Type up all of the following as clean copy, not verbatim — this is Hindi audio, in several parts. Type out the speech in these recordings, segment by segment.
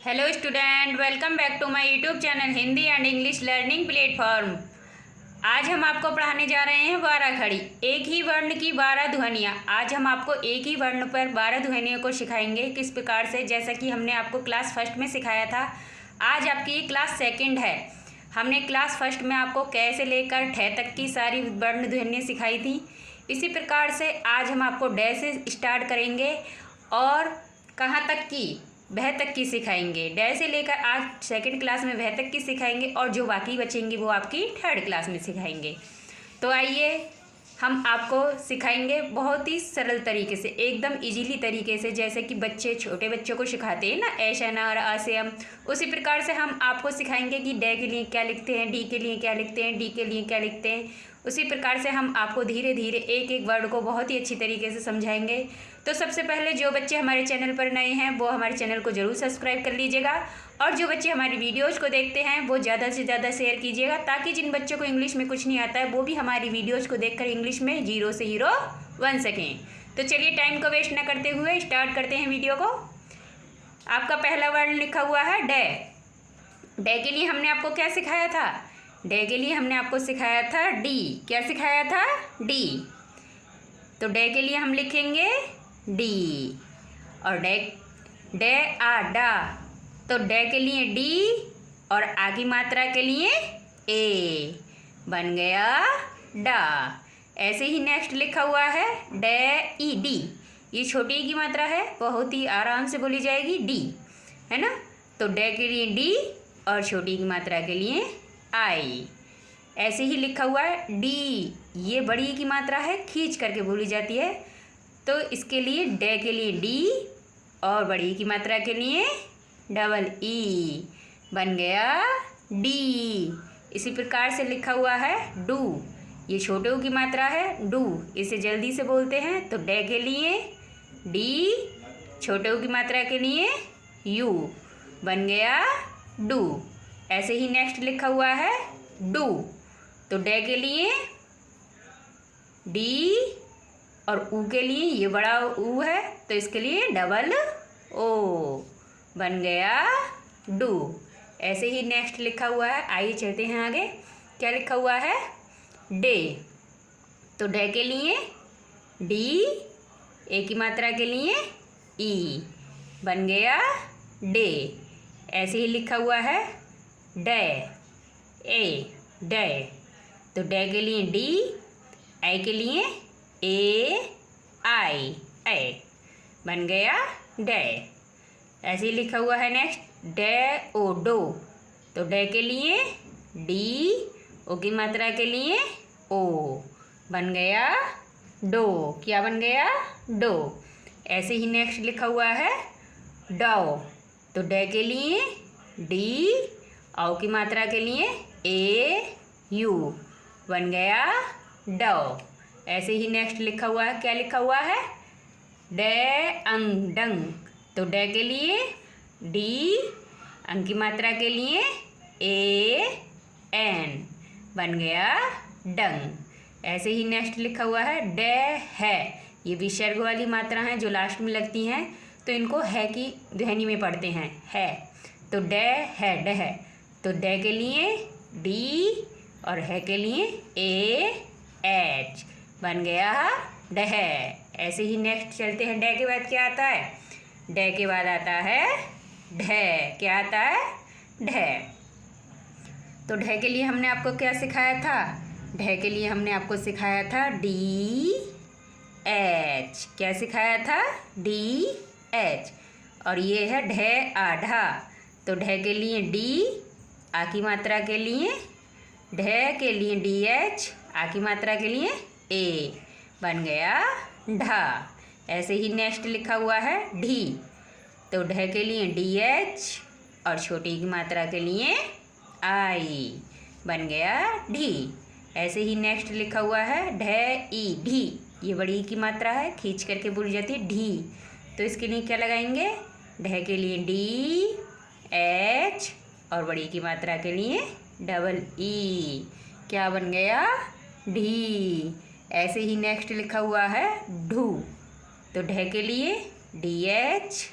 Hello student, welcome back to my YouTube channel Hindi and English learning platform. आज हम आपको पढ़ाने जा रहे हैं 12 खड़ी। एक ही वर्ण की 12 ध्वनियाँ। आज हम आपको एक ही वर्ण पर 12 ध्वनियों को सिखाएंगे किस प्रकार से, जैसा कि हमने आपको क्लास फर्स्ट में सिखाया था। आज आपकी क्लास सेकंड है। हमने क्लास फर्स्ट में आपको कै से लेकर ठे तक की सारी वर्ण ध्वनियाँ सिखाई थी। इसी प्रकार से आज हम आपको डे से स्टार्ट करेंगे और कहाँ तक की, वह तक की सिखाएंगे। डे से लेकर आज सेकंड क्लास में वह तक की सिखाएंगे और जो बाकी बचेंगी वो आपकी थर्ड क्लास में सिखाएंगे। तो आइए हम आपको सिखाएंगे बहुत ही सरल तरीके से, एकदम इजीली तरीके से, जैसे कि बच्चे छोटे बच्चों को सिखाते हैं ना, ऐशा ना और आ से हम, उसी प्रकार से हम आपको सिखाएंगे कि डे के लिए क्या लिखते हैं, डी के लिए क्या लिखते हैं, डी के लिए क्या लिखते हैं। उसी प्रकार से हम आपको धीरे धीरे एक एक वर्ड को बहुत ही अच्छी तरीके से समझाएंगे। तो सबसे पहले जो बच्चे हमारे चैनल पर नए हैं वो हमारे चैनल को ज़रूर सब्सक्राइब कर लीजिएगा और जो बच्चे हमारी वीडियोज़ को देखते हैं वो ज़्यादा से ज़्यादा शेयर कीजिएगा, ताकि जिन बच्चों को इंग्लिश में कुछ नहीं आता है वो भी हमारी वीडियोज़ को देखकर इंग्लिश में 0 से हीरो बन सकें। तो चलिए टाइम को वेस्ट न करते हुए स्टार्ट करते हैं वीडियो को। आपका पहला वर्ड लिखा हुआ है डे। डे के लिए हमने आपको क्या सिखाया था? डे के लिए हमने आपको सिखाया था डी। क्या सिखाया था? डी। तो डे के लिए हम लिखेंगे डी। और डे डे आ डा, तो डे के लिए डी और आ की मात्रा के लिए ए, बन गया डा। ऐसे ही नेक्स्ट लिखा हुआ है डे ई डी। ये छोटी की मात्रा है, बहुत ही आराम से बोली जाएगी डी, है ना। तो डे के लिए डी और छोटी की मात्रा के लिए आई। ऐसे ही लिखा हुआ है डी। ये बड़ी की मात्रा है, खींच करके बोली जाती है, तो इसके लिए डे के लिए डी और बड़ी की मात्रा के लिए डबल ई, बन गया डी। इसी प्रकार से लिखा हुआ है डू। ये छोटे की मात्रा है डू, इसे जल्दी से बोलते हैं। तो डे के लिए डी, छोटे की मात्रा के लिए यू, बन गया डू। ऐसे ही नेक्स्ट लिखा हुआ है डू। तो डे के लिए डी और ऊ के लिए, ये बड़ा ऊ है तो इसके लिए डबल ओ, बन गया डू। ऐसे ही नेक्स्ट लिखा हुआ है, आइए चलते हैं आगे। क्या लिखा हुआ है? डे। तो डे के लिए डी, ए की मात्रा के लिए ई, बन गया डे। ऐसे ही लिखा हुआ है डे, ए, डे। तो डे के लिए डी, आई के लिए ए, आई, ए, बन गया डे। ऐसे ही लिखा हुआ है नेक्स्ट डे ओ डो। तो डे के लिए डी, ओ की मात्रा के लिए ओ, बन गया डो। क्या बन गया? डो। ऐसे ही नेक्स्ट लिखा हुआ है डो। तो डे के लिए डी, औ की मात्रा के लिए ए, यू, बन गया डो। ऐसे ही नेक्स्ट लिखा हुआ है, क्या लिखा हुआ है? डे अंग डंग। तो डे के लिए डी, अंग की मात्रा के लिए ए, एन, बन गया डंग। ऐसे ही नेक्स्ट लिखा हुआ है डे है। ये विसर्ग वाली मात्रा हैं जो लास्ट में लगती हैं, तो इनको है की ध्वनि में पढ़ते हैं, है। तो डे है, डे है। तो डे के लिए डी और है के लिए ए, एच, बन गया डह। ऐसे ही नेक्स्ट चलते हैं। डे के बाद क्या आता है? डे के बाद आता है ढे। क्या आता है? ढे। तो ढे के लिए हमने आपको क्या सिखाया था? ढे के लिए हमने आपको सिखाया था डी, एच। क्या सिखाया था? D, H. और ये है ढे आधा। तो ढे के लिए डी, आ की मात्रा के लिए, ढे के लिए डी एच, आ की मात्रा के लिए ए, बन गया ढा। ऐसे ही नेक्स्ट लिखा हुआ है ढी। तो ढे के लिए डी एच और छोटी की मात्रा के लिए आई, बन गया ढी। ऐसे ही नेक्स्ट लिखा हुआ है ढे ई ढी। ये बड़ी की मात्रा है, खींच करके बोली जाती है ढी, तो इसके लिए क्या लगाएंगे? ढे के लिए डी, एच और बड़ी की मात्रा के लिए डबल ई, क्या बन गया? ढी। ऐसे ही नेक्स्ट लिखा हुआ है ढू। तो ढे के लिए डी एच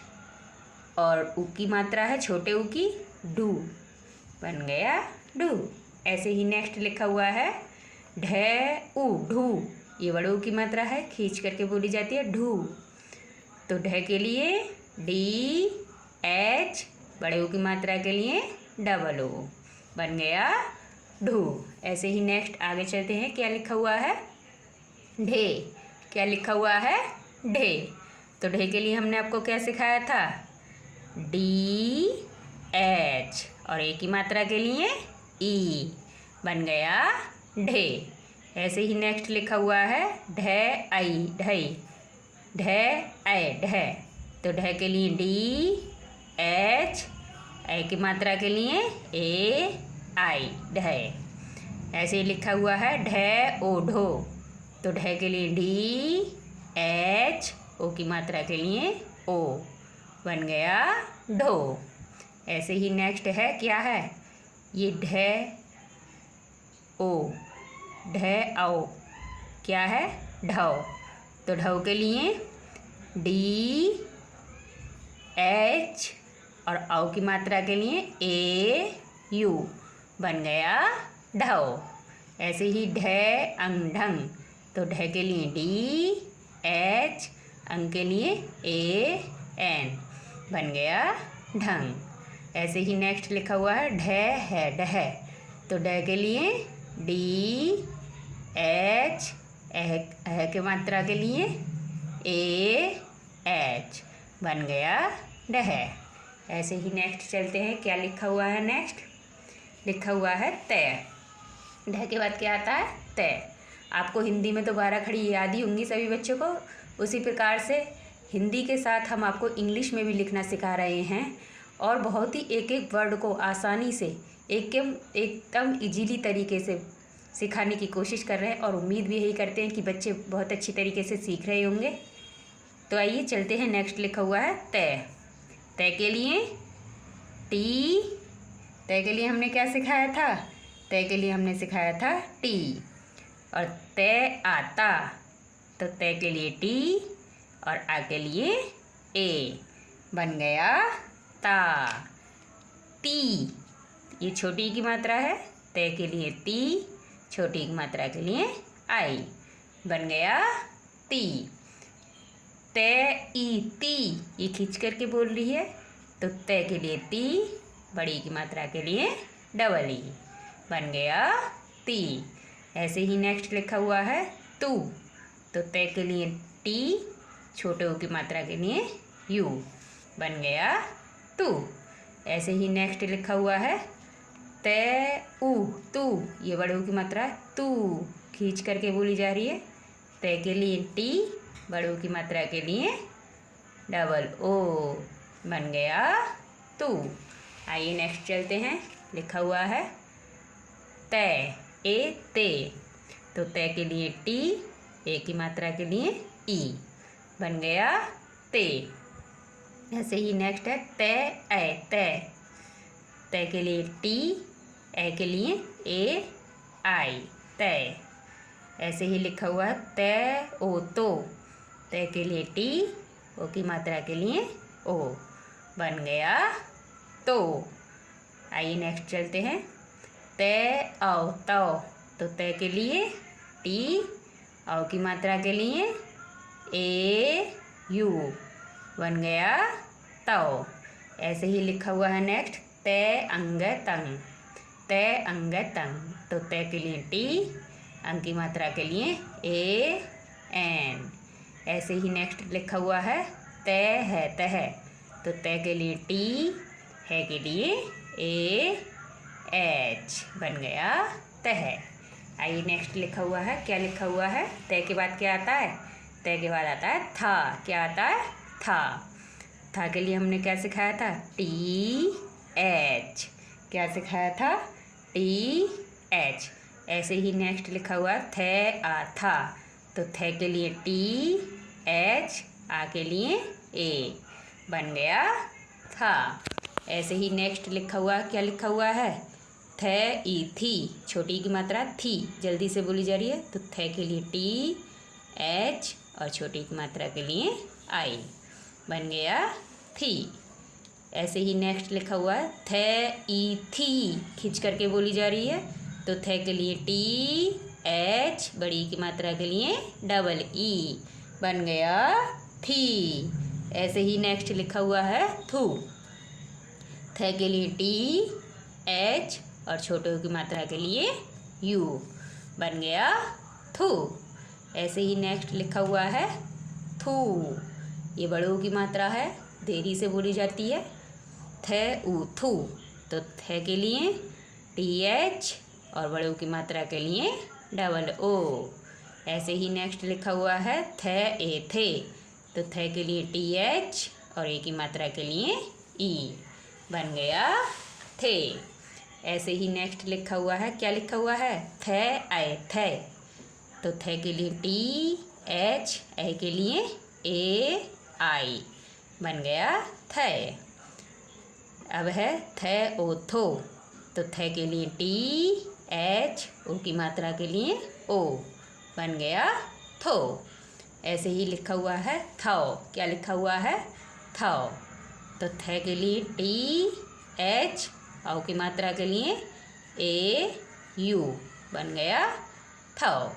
और ऊ की मात्रा है छोटे ऊ की डू, बन गया डू। ऐसे ही नेक्स्ट लिखा हुआ है ढ ऊ ढू, ये बड़े ऊ की मात्रा है, खींच करके बोली जाती है ढू। तो ढ के लिए डी एच, बड़े ऊ की मात्रा के लिए डबल ओ, बन गया ढू। ऐसे ही नेक्स्ट आगे चलते हैं, क्या लिखा हुआ है ढे, क्या लिखा हुआ है ढे। तो ढे के लिए हमने आपको क्या सिखाया था, डी एच, और ए की मात्रा के लिए ई, बन गया ढे। ऐसे ही नेक्स्ट लिखा हुआ है ढ आई ढई, ढ ए ढ, तो ढ के लिए डी एच, ए की मात्रा के लिए ए आई ढ। ऐसे ही लिखा हुआ है ढ ओ ढो, तो ढ के लिए डी एच, ओ की मात्रा के लिए ओ, बन गया ढो। ऐसे ही नेक्स्ट है क्या है, ये ढ ओ, ढ आओ, क्या है ढौ, तो ढौ के लिए डी एच, और औ की मात्रा के लिए ए यू, बन गया ढौ। ऐसे ही ढ अंग ढंग, तो ढ के लिए डी एच, अंग के लिए ए एन, बन गया ढंग। ऐसे ही नेक्स्ट लिखा हुआ है ढ है ढह, तो ढ के लिए डी एच, एह के मात्रा के लिए ए एच, बन गया डह। ऐसे ही नेक्स्ट चलते हैं, क्या लिखा हुआ है नेक्स्ट, लिखा हुआ है तय। ढह के बाद क्या आता है तय। आपको हिंदी में तो 12 खड़ी याद ही होंगी सभी बच्चों को, उसी प्रकार से हिंदी के साथ हम आपको इंग्लिश में भी लिखना सिखा रहे हैं, और बहुत ही एक एक वर्ड को आसानी से एकदम इजीली तरीके से सिखाने की कोशिश कर रहे हैं, और उम्मीद भी यही करते हैं कि बच्चे बहुत अच्छी तरीके से सीख रहे होंगे। तो आइए चलते हैं, नेक्स्ट लिखा हुआ है तय। तय के लिए टी, तय के लिए हमने क्या सिखाया था, तय के लिए हमने सिखाया था टी। और तय आता, तो तय के लिए टी, और आ के लिए ए, बन गया ता। ती, ये छोटी की मात्रा है, तय के लिए ती, छोटी की मात्रा के लिए आई, बन गया ती। तय ई ती, ये खींच करके बोल रही है, तो तय के लिए ती, बड़ी की मात्रा के लिए डबल ई, बन गया ती। ऐसे ही नेक्स्ट लिखा हुआ है तू, तो तय के लिए टी, छोटे ओ की मात्रा के लिए यू, बन गया तू। ऐसे ही नेक्स्ट लिखा हुआ है तय ऊ तू, ये बड़े ऊ की मात्रा है, तू खींच करके बोली जा रही है, तय के लिए टी, बड़े ऊ की मात्रा के लिए डबल ओ, बन गया तू। आइए नेक्स्ट चलते हैं, लिखा हुआ है तय ए ते, तो तय के लिए टी, ए की मात्रा के लिए ई, बन गया ते। ऐसे ही नेक्स्ट है तय ए तय, तय के लिए टी, ए के लिए ए आई तय। ऐसे ही लिखा हुआ है तय ओ तो, तय के लिए टी, ओ की मात्रा के लिए ओ, बन गया तो। आइए नेक्स्ट चलते हैं, तय औ तौ, तो तय के लिए टी, औ की मात्रा के लिए ए यू, बन गया तौ। ऐसे ही लिखा हुआ है नेक्स्ट तय अंग तंग, तय अंग तंग, तो तय के लिए टी, अंग की मात्रा के लिए ए एन। ऐसे ही नेक्स्ट लिखा हुआ है तय है तह, तो तय के लिए टी, है के लिए ए एच, बन गया तह। आइए नेक्स्ट लिखा हुआ है, क्या लिखा हुआ है, तय के बाद क्या आता है, तय के बाद आता है था। क्या आता है था। था के लिए हमने क्या सिखाया था, टी एच, क्या सिखाया था टी एच। ऐसे ही नेक्स्ट लिखा हुआ थे आ था, तो थे के लिए टी एच, आ के लिए ए, बन गया था। ऐसे ही नेक्स्ट लिखा हुआ, क्या लिखा हुआ है, थे ई थी, छोटी की मात्रा थी, जल्दी से बोली जा रही है, तो थे के लिए टी एच, और छोटी की मात्रा के लिए आई, बन गया थी। ऐसे ही नेक्स्ट लिखा हुआ है थे ई थी, खींच करके बोली जा रही है। तो थे के लिए टी एच, बड़ी की मात्रा के लिए डबल ई, बन गया थी। ऐसे ही नेक्स्ट लिखा हुआ है थू, थे के लिए टी एच और छोटे की मात्रा के लिए यू, बन गया थू। ऐसे ही नेक्स्ट लिखा हुआ है थू, ये बड़ों की मात्रा है, देरी से बोली जाती है। थे ऊ थू, तो थे के लिए टी एच और बड़ों की मात्रा के लिए डबल ओ। ऐसे ही नेक्स्ट लिखा हुआ है थे ए थे, तो थे के लिए टी एच और ए की मात्रा के लिए ई, बन गया थे। ऐसे ही नेक्स्ट लिखा हुआ है, क्या लिखा हुआ है थे आए थे, तो थे के लिए टी एच, ए के लिए ए आई, बन गया थे। अब है थे ओ थो, तो थे के लिए टी एच, ओ की मात्रा के लिए ओ, बन गया थो। ऐसे ही लिखा हुआ है थाओ, क्या लिखा हुआ है थाओ, तो थे के लिए टी एच, औ की मात्रा के लिए ए यू, बन गया थाओ।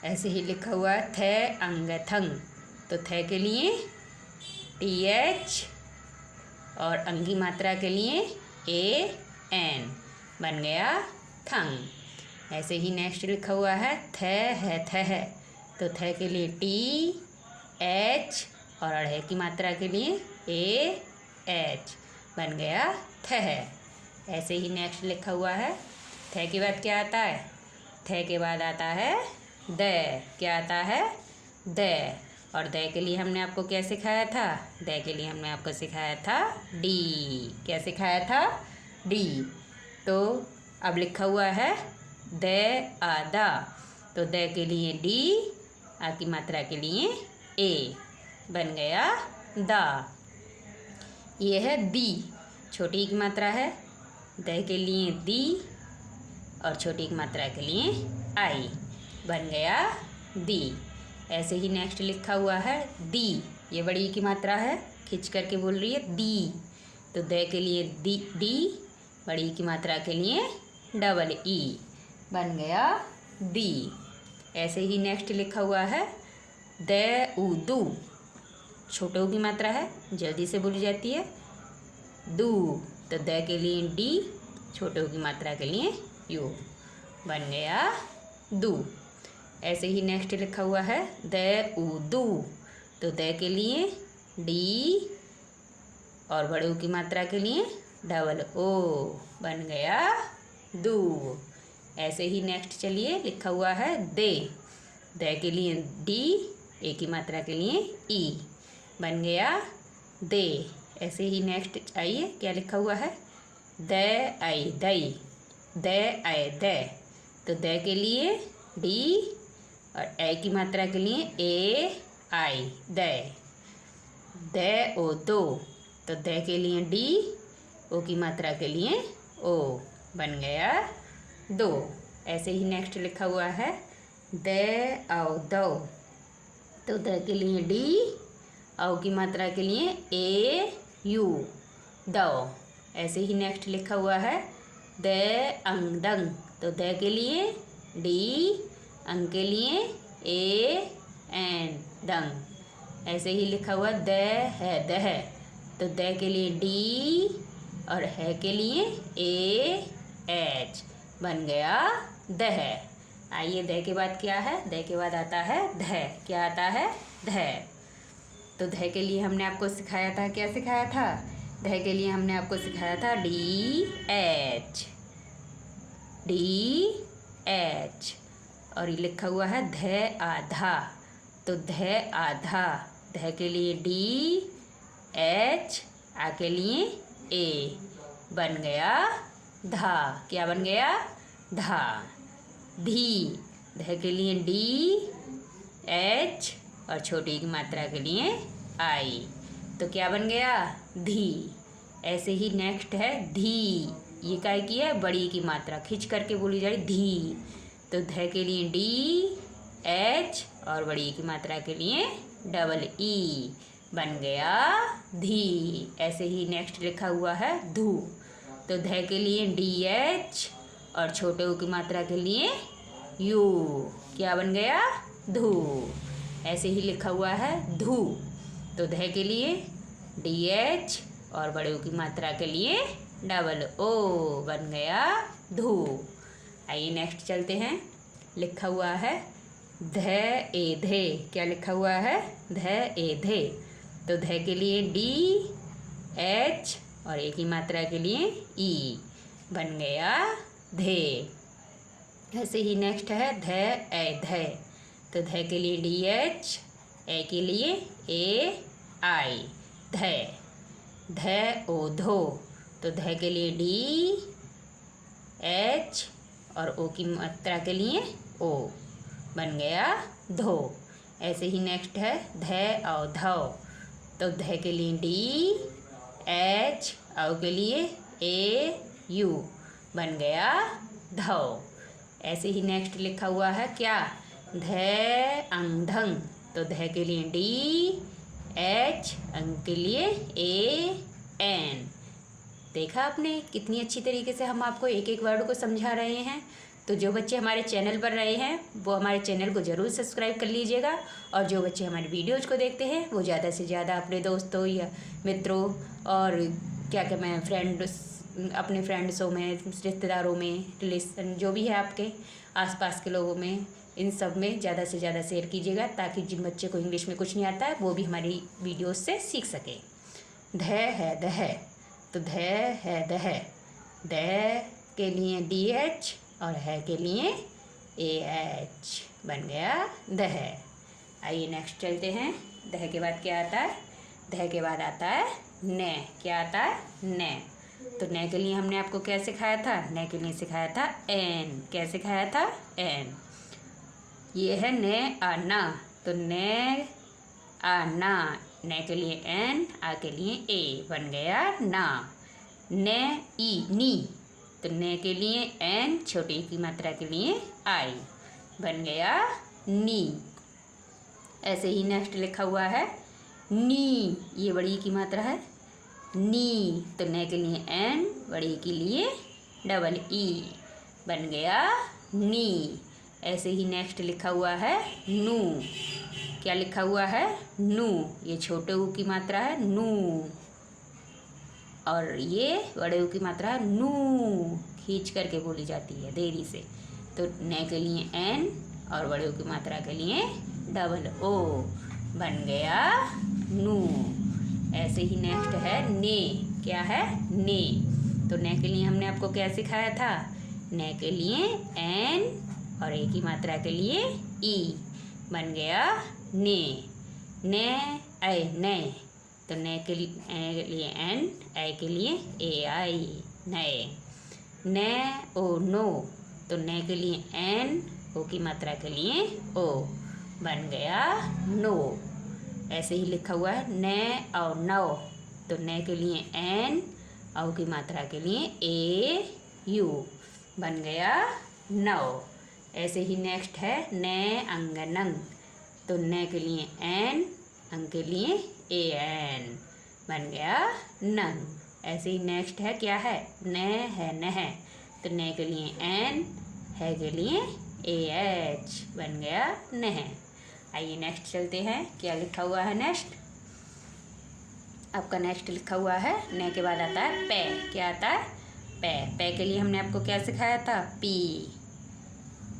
ऐसे ही लिखा हुआ है थे अंग थंग, तो थे के लिए टी एच और अंग की मात्रा के लिए ए एन, बन गया थंग। ऐसे ही नेक्स्ट लिखा हुआ है थे है थे है, तो थे के लिए टी एच और अढ़े की मात्रा के लिए ए एच, बन गया थे है। ऐसे ही नेक्स्ट लिखा हुआ है थे के बाद क्या आता है, थे के बाद आता है दे, क्या आता है दे, और दे के लिए हमने आपको क्या सिखाया था, दे के लिए हमने आपको सिखाया था डी, क्या सिखाया था डी। तो अब लिखा हुआ है दे आदा, तो दे के लिए डी, आ की मात्रा के लिए ए, बन गया दा। ये है दी, छोटी की मात्रा है, दे के लिए दी और छोटी की मात्रा के लिए आई, बन गया दी। ऐसे ही नेक्स्ट लिखा हुआ है दी, ये बड़ी की मात्रा है, खींच करके बोल रही है दी, तो दे के लिए दी डी, बड़ी की मात्रा के लिए डबल ई, बन गया दी। ऐसे ही नेक्स्ट लिखा हुआ है दे ऊ दू, छोटों की मात्रा है, जल्दी से बोली जाती है दू, तो दे के लिए डी, छोटों की मात्रा के लिए यू, बन गया दू। ऐसे ही नेक्स्ट लिखा हुआ है दे ऊ दू, तो दे के लिए डी और बड़ों की मात्रा के लिए डबल ओ, बन गया दू। ऐसे ही नेक्स्ट चलिए लिखा हुआ है दे, दे के लिए डी, ए की मात्रा के लिए ई, बन गया दे। ऐसे ही नेक्स्ट आइए क्या लिखा हुआ है दे आई दई, दे आए दे, तो दे के लिए डी और ए की मात्रा के लिए ए आई दे, दे ओ दो, तो दे के लिए डी, ओ की मात्रा के लिए ओ, बन गया दो। ऐसे ही नेक्स्ट लिखा हुआ है दे आओ दो, तो दे के लिए डी, औ की मात्रा के लिए ए यू, दो। ऐसे ही नेक्स्ट लिखा हुआ है दे अंग दंग, तो दे के लिए डी, अंग के लिए ए एन दंग। ऐसे ही लिखा हुआ दे है दह, तो दे के लिए डी और है के लिए ए एच, बन गया दह। आइए दह के बाद क्या है, दह के बाद आता है धह, क्या आता है धह। तो धह के लिए हमने आपको सिखाया था, क्या सिखाया था, धह के लिए हमने आपको सिखाया था डी एच, डी एच, और ये लिखा हुआ है धह आधा, तो धह आधा, धह के लिए डी एच, आ के लिए ए, बन गया धा, क्या बन गया धा। धी, धह के लिए डी एच और छोटी की मात्रा के लिए आई, तो क्या बन गया धी। ऐसे ही नेक्स्ट है धी, ये काय की है बड़ी की मात्रा, खींच करके बोली जा रही धी, तो ध के लिए डी एच और बड़ी की मात्रा के लिए डबल ई, बन गया धी। ऐसे ही नेक्स्ट लिखा हुआ है धू, तो ध के लिए DH और छोटे ऊ की मात्रा के लिए यू, क्या बन गया धू। ऐसे ही लिखा हुआ है धू, तो ध के लिए DH और बड़े ऊ की मात्रा के लिए OO, बन गया धू। आइए नेक्स्ट चलते हैं। लिखा हुआ है ध ए धे, क्या लिखा हुआ है ध ए धे, तो ध के लिए DH और ए की मात्रा के लिए ई, बन गया धे। ऐसे ही नेक्स्ट है ध ए ध, तो ध के लिए DH, ए के लिए ए आई, ध। ध ओ धो, तो ध के लिए DH और ओ की मात्रा के लिए ओ, बन गया धो। ऐसे ही नेक्स्ट है ध और धौ, तो ध के लिए DH और के लिए AU, बन गया धौ। ऐसे ही नेक्स्ट लिखा हुआ है क्या ध अंधंग, तो ध के लिए DH, अंग के लिए AN। देखा आपने कितनी अच्छी तरीके से हम आपको एक एक वर्ड को समझा रहे हैं। तो जो बच्चे हमारे चैनल पर रहे हैं वो हमारे चैनल को ज़रूर सब्सक्राइब कर लीजिएगा, और जो बच्चे हमारे वीडियोज़ को देखते हैं वो ज़्यादा से ज़्यादा अपने दोस्तों या मित्रों और क्या क्या मैं अपने फ्रेंड्सों में, रिश्तेदारों में, रिलेशन जो भी है आपके आसपास के लोगों में, इन सब में ज़्यादा से ज़्यादा शेयर कीजिएगा, ताकि जिन बच्चे को इंग्लिश में कुछ नहीं आता है वो भी हमारी वीडियोज़ से सीख सके। ध है दह, तो ध है दह, द के लिए DH और है के लिए AH, बन गया दह। आइए नेक्स्ट चलते हैं। दह के बाद क्या आता है, दह के बाद आता है न, क्या आता है न। तो न के लिए हमने आपको क्या सिखाया था, न के लिए सिखाया था N, क्या सिखाया था N। ये है न आ ना, तो न आ ना, न के लिए N, आ के लिए A, बन गया ना। न ई नी, तो न के लिए N, छोटी की मात्रा के लिए I, बन गया नी। ऐसे ही नेक्स्ट लिखा हुआ है नी, ये बड़ी की मात्रा है नी, तो न के लिए N, बड़ी के लिए EE, बन गया नी। ऐसे ही नेक्स्ट लिखा हुआ है नू, क्या लिखा हुआ है नू, ये छोटे ऊ की मात्रा है नू और ये बड़े ऊ की मात्रा है नू, खींच करके बोली जाती है देरी से। तो न के लिए N और बड़े ऊ की मात्रा के लिए OO, बन गया नू। ऐसे ही नेक्स्ट है ने, क्या है ने, तो न के लिए हमने आपको क्या सिखाया था, न के लिए N और ए की मात्रा के लिए ई, बन गया ने। न ऐ न, तो न के लिए N, ऐ के लिए AI, नए। न ओ नो, तो न के लिए N, ओ की मात्रा के लिए O, बन गया नो। ऐसे ही लिखा हुआ है न और नौ, तो न के लिए N, औ की मात्रा के लिए AU, बन गया नौ। ऐसे ही नेक्स्ट है न अंगनंग, तो न के लिए N, अंग के लिए AN, बन गया नंग। ऐसे ही नेक्स्ट है क्या है न है नह, तो न के लिए N, है के लिए AH, बन गया नह। आइए नेक्स्ट चलते हैं, क्या लिखा हुआ है नेक्स्ट। आपका नेक्स्ट लिखा हुआ है न के बाद आता है पै, क्या आता है पै। पै के लिए हमने आपको क्या सिखाया था P,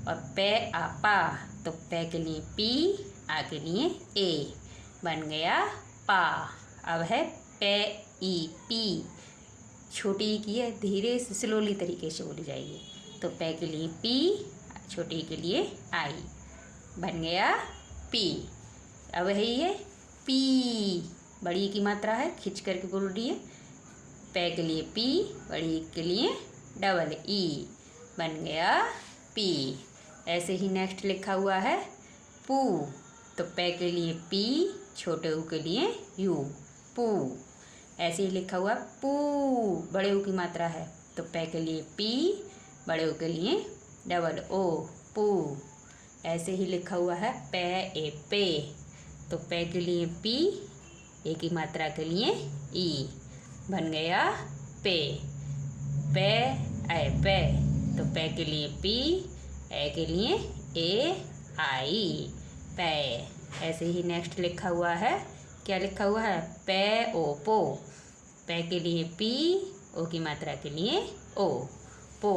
और पै आ पा, तो पै के लिए P, आ के लिए A, बन गया पा। अब है पै ई पी, छोटी ई की है, धीरे से स्लोली तरीके से बोली जाएगी, तो पै के लिए P, छोटी के लिए I, बन गया P। अब यही है P, बड़ी की मात्रा है, खींच करके बोल रही है, पै के लिए P, बड़ी के लिए EE, बन गया P। ऐसे ही नेक्स्ट लिखा हुआ है पू, तो पै के लिए P, छोटे ऊ के लिए U, पू। ऐसे ही लिखा हुआ पू, बड़े ऊ की मात्रा है, तो पै के लिए P, बड़े ऊ के लिए OO, पू। ऐसे ही लिखा हुआ है पै ए पे, तो पै के लिए P, ए की मात्रा के लिए ई, बन गया पे। पे ऐ पे, तो पे के लिए पी, ए के लिए ए आई, पे। ऐसे ही नेक्स्ट लिखा हुआ है, क्या लिखा हुआ है, पे ओ पो, पे के लिए पी, ओ की मात्रा के लिए ओ, पो,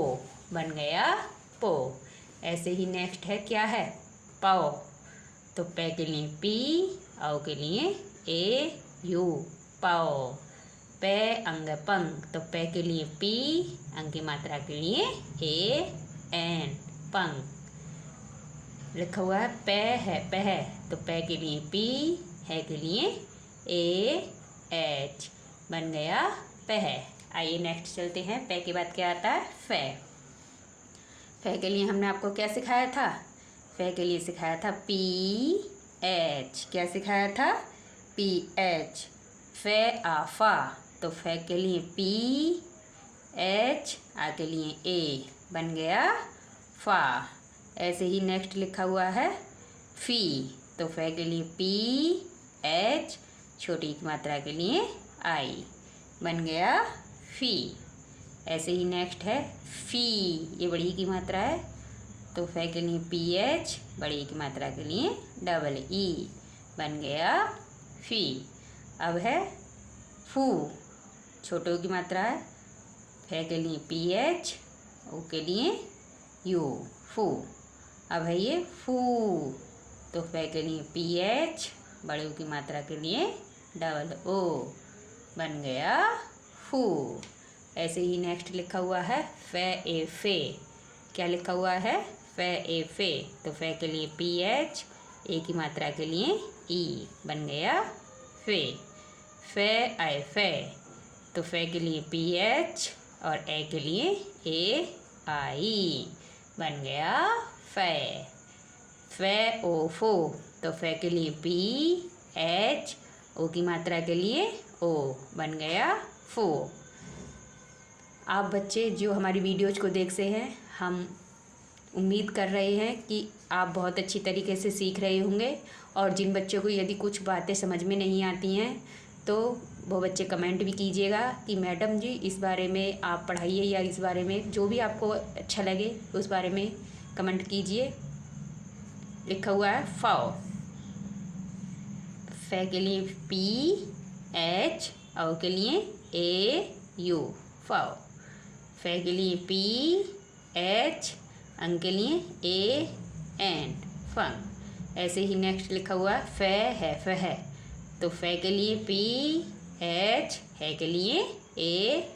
बन गया पो। ऐसे ही नेक्स्ट है, क्या है, पाओ, तो पे के लिए पी, आओ के लिए ए यू, पाओ। पे अंग पंग, तो पे के लिए पी, अंग की मात्रा के लिए ए एन, पंग। लिखा हुआ है पे है पे है, तो पे के लिए पी, है के लिए ए एच, बन गया पह। आइए नेक्स्ट चलते हैं। पे के बाद क्या आता है, फे। फे के लिए हमने आपको क्या सिखाया था, फे के लिए सिखाया था पी एच, क्या सिखाया था, पी एच। फे आफा, तो फे के लिए पी, एच, आ के लिए ए, बन गया फा। ऐसे ही नेक्स्ट लिखा हुआ है फी, तो फे के लिए पी, एच, छोटी की मात्रा के लिए आई, बन गया फी। ऐसे ही नेक्स्ट है फी, ये बड़ी की मात्रा है, तो फे के लिए पी एच, बड़ी की मात्रा के लिए डबल ई, बन गया फी। अब है फू, छोटों की मात्रा है, फे के लिए पी एच, ओ के लिए यू, फू। अब है ये फू, तो फे के लिए पी एच, बड़े की मात्रा के लिए डबल ओ, बन गया फू। ऐसे ही नेक्स्ट लिखा हुआ है फे ए फे, क्या लिखा हुआ है, फे ए फे, तो फे के लिए पी एच, ए की मात्रा के लिए ई, बन गया फे। फे आई फे, तो फे के लिए पी एच और ए के लिए ए आई, बन गया फे। फे ओ फो, तो फे के लिए पी एच, ओ की मात्रा के लिए ओ, बन गया फो। आप बच्चे जो हमारी वीडियोज़ को देख से हैं, हम उम्मीद कर रहे हैं कि आप बहुत अच्छी तरीके से सीख रहे होंगे। और जिन बच्चों को यदि कुछ बातें समझ में नहीं आती हैं तो वो बच्चे कमेंट भी कीजिएगा कि मैडम जी इस बारे में आप पढ़ाइए, या इस बारे में जो भी आपको अच्छा लगे उस बारे में कमेंट कीजिए। लिखा हुआ है फाओ, फे के लिए पी एच, औ के लिए ए यू, फाओ। फे के लिए पी एच, अंग के लिए ए एन, फंग। ऐसे ही नेक्स्ट लिखा हुआ फे है फे है, तो फे के लिए पी एच, है के लिए ए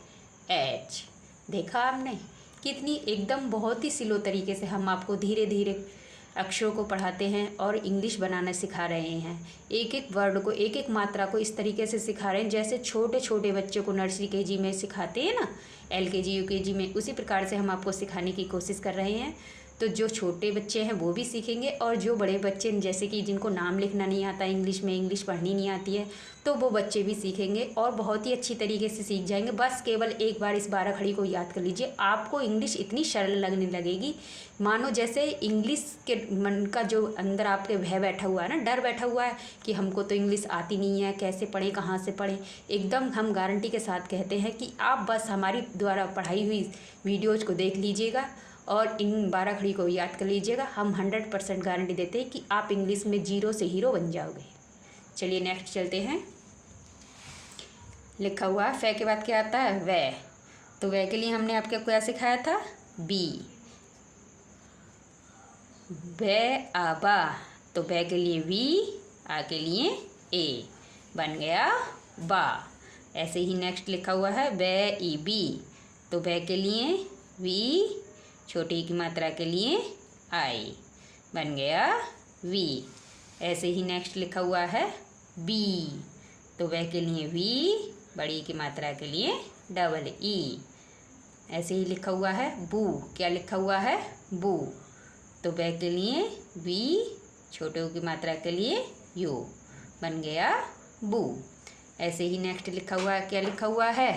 एच। देखा आपने कितनी एकदम बहुत ही स्लो तरीके से हम आपको धीरे धीरे अक्षरों को पढ़ाते हैं और इंग्लिश बनाना सिखा रहे हैं। एक एक वर्ड को, एक एक मात्रा को इस तरीके से सिखा रहे हैं जैसे छोटे छोटे बच्चों को नर्सरी केजी में सिखाते हैं ना, एलकेजी यूकेजी में, उसी प्रकार से हम आपको सिखाने की कोशिश कर रहे हैं। तो जो छोटे बच्चे हैं वो भी सीखेंगे, और जो बड़े बच्चे जैसे कि जिनको नाम लिखना नहीं आता इंग्लिश में, इंग्लिश पढ़नी नहीं आती है, तो वो बच्चे भी सीखेंगे और बहुत ही अच्छी तरीके से सीख जाएंगे। बस केवल एक बार इस 12 खड़ी को याद कर लीजिए, आपको इंग्लिश इतनी सरल लगने लगेगी मानो जैसे इंग्लिश के मन का जो अंदर आपके भय बैठा हुआ है ना, डर बैठा हुआ है कि हमको तो इंग्लिश आती नहीं है, कैसे पढ़ें, कहाँ से पढ़ें। एकदम हम गारंटी के साथ कहते हैं कि आप बस हमारी द्वारा पढ़ाई हुई वीडियोज़ को देख लीजिएगा और इन 12 खड़ी को याद कर लीजिएगा। हम 100% गारंटी देते हैं कि आप इंग्लिश में जीरो से हीरो बन जाओगे। चलिए नेक्स्ट चलते हैं। लिखा हुआ फे के बाद क्या आता है, वे। तो वे के लिए हमने आपको क्या सिखाया था, बी। वे आबा, तो वे के लिए वी, आ के लिए ए, बन गया बा। ऐसे ही नेक्स्ट लिखा हुआ है वे ई बी, तो वे के लिए वी, छोटी की मात्रा के लिए आई, बन गया वी। ऐसे ही नेक्स्ट लिखा हुआ है बी, तो वे के लिए वी, बड़ी की मात्रा के लिए डबल ई। ऐसे ही लिखा हुआ है बू, क्या लिखा हुआ है, बू, तो वे के लिए वी, छोटे की मात्रा के लिए यू, बन गया बू। ऐसे ही नेक्स्ट लिखा हुआ है, क्या लिखा हुआ है,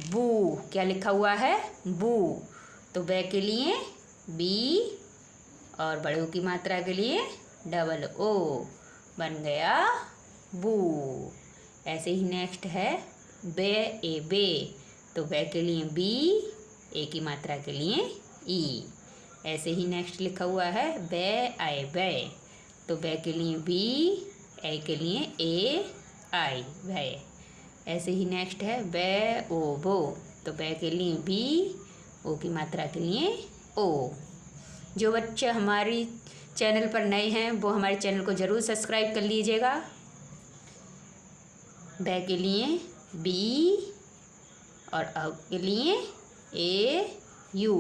बू, क्या लिखा हुआ है, बू, तो वे के लिए बी और बड़ों की मात्रा के लिए डबल ओ, बन गया बू। ऐसे ही नेक्स्ट है बे ए बे, तो बे के लिए बी, ए की मात्रा के लिए ई। ऐसे ही नेक्स्ट लिखा हुआ है बे आई बे, तो बे के लिए बी, ए के लिए ए आई बे। ऐसे ही नेक्स्ट है बे ओ बो, तो बे के लिए बी, ओ की मात्रा के लिए ओ। जो बच्चे हमारी चैनल पर नए हैं वो हमारे चैनल को ज़रूर सब्सक्राइब कर लीजिएगा। बे के लिए बी और अ के लिए ए यू।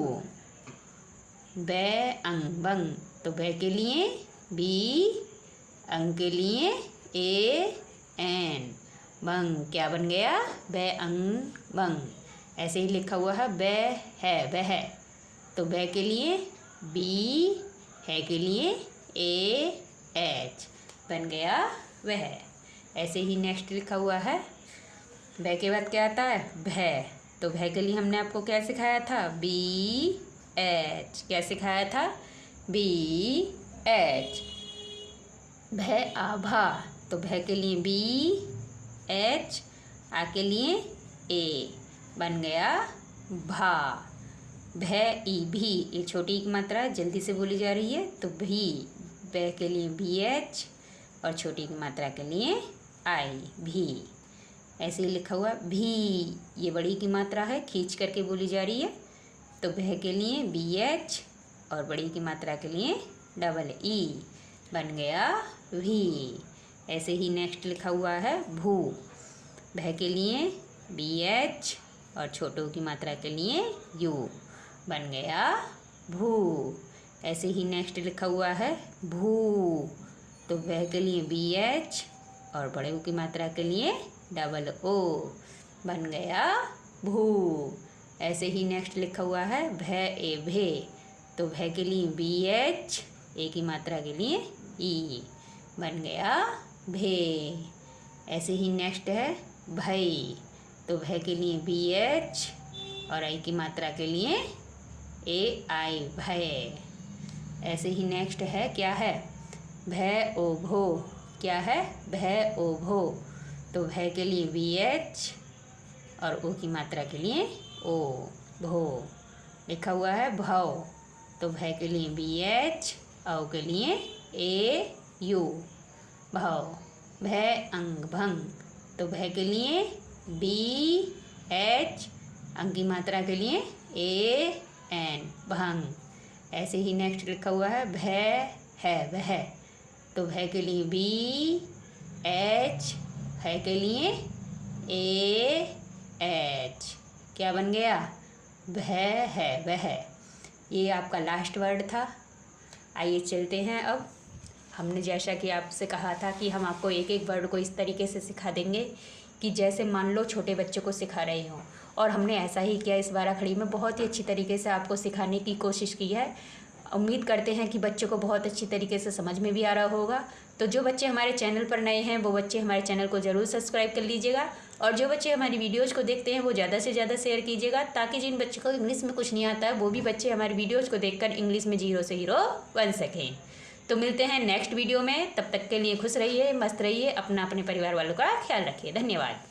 बे अंग बंग, तो बे के लिए बी, अंग के लिए ए एन, बंग क्या बन गया बे अंग बंग। ऐसे ही लिखा हुआ है बे है वह, तो बे के लिए बी, है के लिए ए एच, बन गया वह। ऐसे ही नेक्स्ट लिखा हुआ है भय के बाद क्या आता है भय, तो भय के लिए हमने आपको क्या सिखाया था बी एच, क्या सिखाया था बी एच। भय आभा, तो भय के लिए बी एच, आ के लिए ए, बन गया भा। भय ई भी, ये छोटी की मात्रा जल्दी से बोली जा रही है, तो भी, भय के लिए बी एच और छोटी की मात्रा के लिए आई भी। ऐसे ही लिखा हुआ भी, ये बड़ी की मात्रा है खींच करके बोली जा रही है, तो भय के लिए बी एच और बड़ी की मात्रा के लिए डबल ई, बन गया भी। ऐसे ही नेक्स्ट लिखा हुआ है भू, भय के लिए बी एच और छोटों की मात्रा के लिए यू, बन गया भू। ऐसे ही नेक्स्ट लिखा हुआ है भू, तो भय के लिए बी एच और बड़े की मात्रा के लिए डबल ओ, बन गया भू। ऐसे ही नेक्स्ट लिखा हुआ है भय ए भे, तो भय के लिए बी एच, ए की मात्रा के लिए ई, बन गया भे। ऐसे ही नेक्स्ट है भई, तो भय के लिए बी एच और आई की मात्रा के लिए ए आई भय। ऐसे ही नेक्स्ट है क्या है भय ओ भो, क्या है भय ओ भो, तो भय के लिए बी एच और ओ की मात्रा के लिए ओ, भो। लिखा हुआ है भव, तो भय के लिए बी एच, औ के लिए ए यू, भव। भय अंग भंग, तो भय के लिए बी एच, अंग की मात्रा के लिए ए एन, भंग। ऐसे ही नेक्स्ट लिखा हुआ है भय है वह, तो भय के लिए बी एच, है के लिए ए एच, क्या बन गया भय है वह। ये आपका लास्ट वर्ड था। आइए चलते हैं अब। हमने जैसा कि आपसे कहा था कि हम आपको एक एक वर्ड को इस तरीके से सिखा देंगे कि जैसे मान लो छोटे बच्चों को सिखा रहे हों, और हमने ऐसा ही किया इस बारह खड़ी में। बहुत ही अच्छी तरीके से आपको सिखाने की कोशिश की है। उम्मीद करते हैं कि बच्चों को बहुत अच्छी तरीके से समझ में भी आ रहा होगा। तो जो बच्चे हमारे चैनल पर नए हैं वो बच्चे हमारे चैनल को ज़रूर सब्सक्राइब कर लीजिएगा, और जो बच्चे हमारी वीडियोज़ को देखते हैं वो ज़्यादा से ज़्यादा शेयर कीजिएगा, ताकि जिन बच्चों को इंग्लिश में कुछ नहीं आता है वो भी बच्चे हमारी वीडियोज़ को देखकर इंग्लिश में जीरो से हीरो बन सकें। तो मिलते हैं नेक्स्ट वीडियो में। तब तक के लिए खुश रहिए, मस्त रहिए, अपना अपने परिवार वालों का ख्याल रखिए। धन्यवाद।